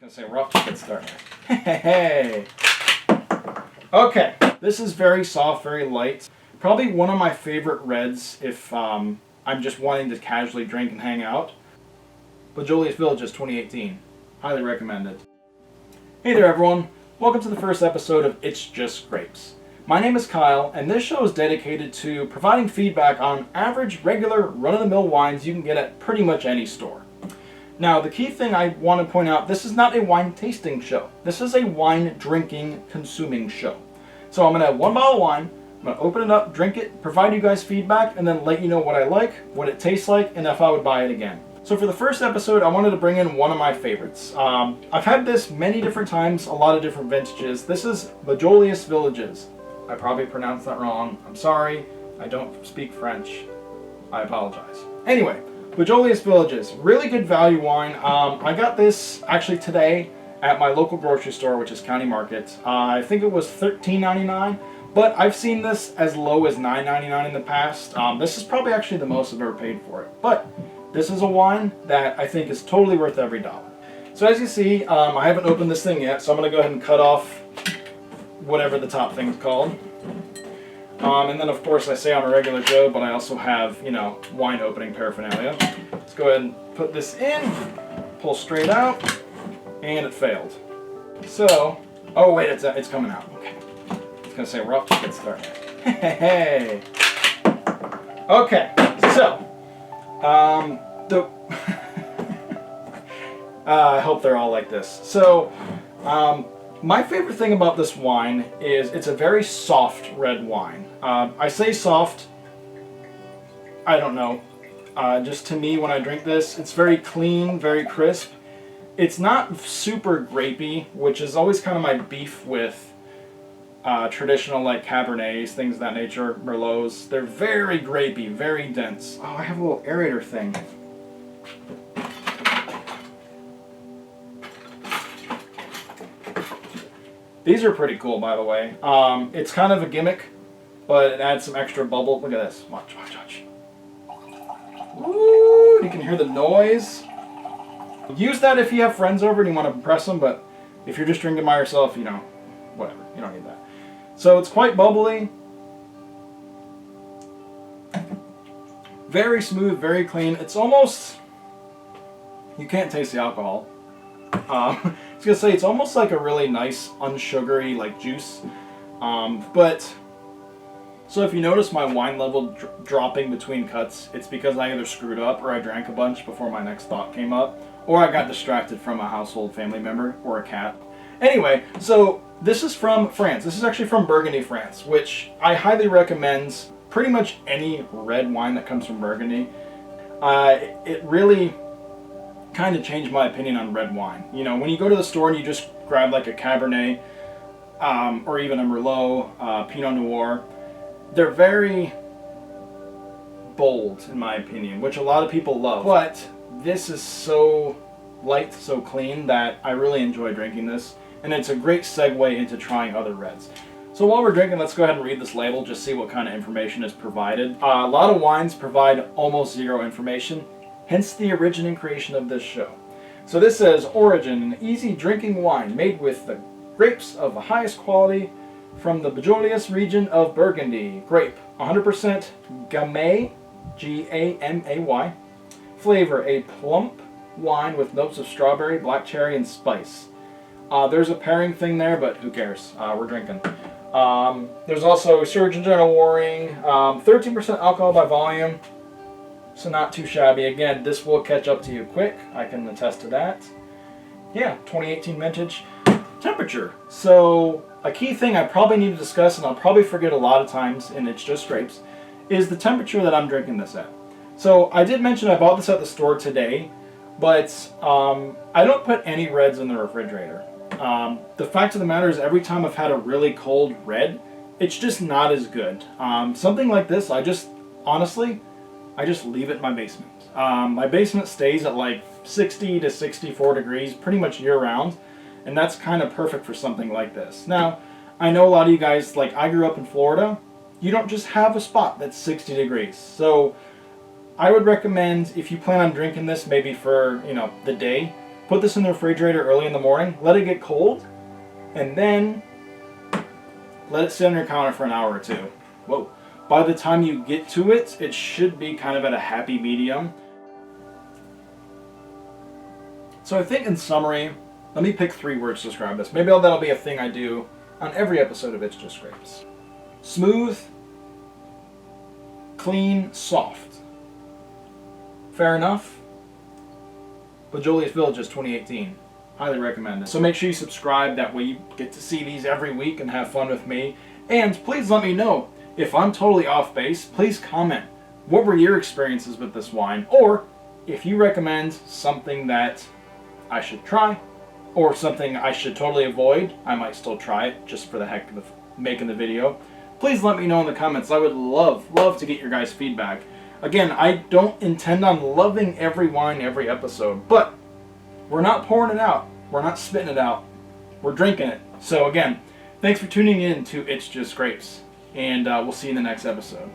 Gonna say we're off to a good start. Hey. Okay, this is very soft, very light. Probably one of my favorite reds if I'm just wanting to casually drink and hang out. Beaujolais Villages 2018. Highly recommended. Hey there everyone. Welcome to the first episode of It's Just Grapes. My name is Kyle, and this show is dedicated to providing feedback on average, regular, run-of-the-mill wines you can get at pretty much any store. Now, the key thing I want to point out, this is not a wine tasting show. This is a wine drinking, consuming show. So I'm going to have one bottle of wine, I'm going to open it up, drink it, provide you guys feedback, and then let you know what I like, what it tastes like, and if I would buy it again. So for the first episode, I wanted to bring in one of my favorites. I've had this many different times, a lot of different vintages. This is Beaujolais Villages. I probably pronounced that wrong. I'm sorry. I don't speak French. I apologize. Anyway, Beaujolais Villages, really good value wine. I got this actually today at my local grocery store, which is County Market. I think it was $13.99, but I've seen this as low as $9.99 in the past. This is probably actually the most I've ever paid for it, but this is a wine that I think is totally worth every dollar. So as you see, I haven't opened this thing yet, so I'm going to go ahead and cut off whatever the top thing's called. And then of course I say I'm a regular Joe, but I also have, wine opening paraphernalia. Let's go ahead and put this in, pull straight out, and it failed. So, oh wait, it's coming out. Okay. I was gonna say we're off to a good start. Hey. Okay, so, I hope they're all like this. So, my favorite thing about this wine is it's a very soft red wine. I say soft, I don't know, just to me when I drink this, it's very clean, very crisp. It's not super grapey, which is always kind of my beef with traditional like Cabernets, things of that nature, Merlots. They're very grapey, very dense. Oh, I have a little aerator thing. These are pretty cool, by the way. It's kind of a gimmick, but it adds some extra bubble. Look at this. Watch, watch, watch. Woo! You can hear the noise. Use that if you have friends over and you want to impress them, but if you're just drinking by yourself, whatever. You don't need that. So it's quite bubbly. Very smooth, very clean. It's almost... You can't taste the alcohol. I was going to say, it's almost like a really nice, unsugary, like juice. But, so if you notice my wine level dropping between cuts, it's because I either screwed up or I drank a bunch before my next thought came up, or I got distracted from a household family member or a cat. Anyway, so this is from France. This is actually from Burgundy, France, which I highly recommend pretty much any red wine that comes from Burgundy. It really kind of changed my opinion on red wine. When you go to the store and you just grab like a Cabernet or even a Merlot, Pinot Noir, they're very bold in my opinion, which a lot of people love. But this is so light, so clean that I really enjoy drinking this, and it's a great segue into trying other reds. So while we're drinking, let's go ahead and read this label, just see what kind of information is provided. A lot of wines provide almost zero information. Hence the origin and creation of this show. So this says, origin, an easy drinking wine made with the grapes of the highest quality from the Beaujolais region of Burgundy. Grape, 100% Gamay, G-A-M-A-Y. Flavor, a plump wine with notes of strawberry, black cherry, and spice. There's a pairing thing there, but who cares? We're drinking. There's also Surgeon General warning, 13% alcohol by volume. So not too shabby. Again, this will catch up to you quick. I can attest to that. Yeah, 2018 vintage. Temperature. So a key thing I probably need to discuss, and I'll probably forget a lot of times, and it's just grapes, is the temperature that I'm drinking this at. So I did mention I bought this at the store today, but I don't put any reds in the refrigerator. The fact of the matter is every time I've had a really cold red, it's just not as good. Something like this, I just leave it in my basement. My basement stays at like 60 to 64 degrees pretty much year round, and that's kind of perfect for something like this. Now, I know a lot of you guys, like I grew up in Florida, you don't just have a spot that's 60 degrees. So I would recommend if you plan on drinking this maybe for, the day, Put this in the refrigerator early in the morning, let it get cold, and then let it sit on your counter for an hour or two. Whoa. By the time you get to it, it should be kind of at a happy medium. So I think in summary, let me pick 3 words to describe this. Maybe that'll be a thing I do on every episode of It's Just Grapes. Smooth, clean, soft. Fair enough? Beaujolais Villages 2018. Highly recommend it. So make sure you subscribe, that way you get to see these every week and have fun with me. And please let me know, if I'm totally off base, please comment. What were your experiences with this wine? Or if you recommend something that I should try, or something I should totally avoid, I might still try it just for the heck of making the video. Please let me know in the comments. I would love to get your guys' feedback. Again, I don't intend on loving every wine every episode, but we're not pouring it out. We're not spitting it out. We're drinking it. So again, thanks for tuning in to It's Just Grapes, and we'll see you in the next episode.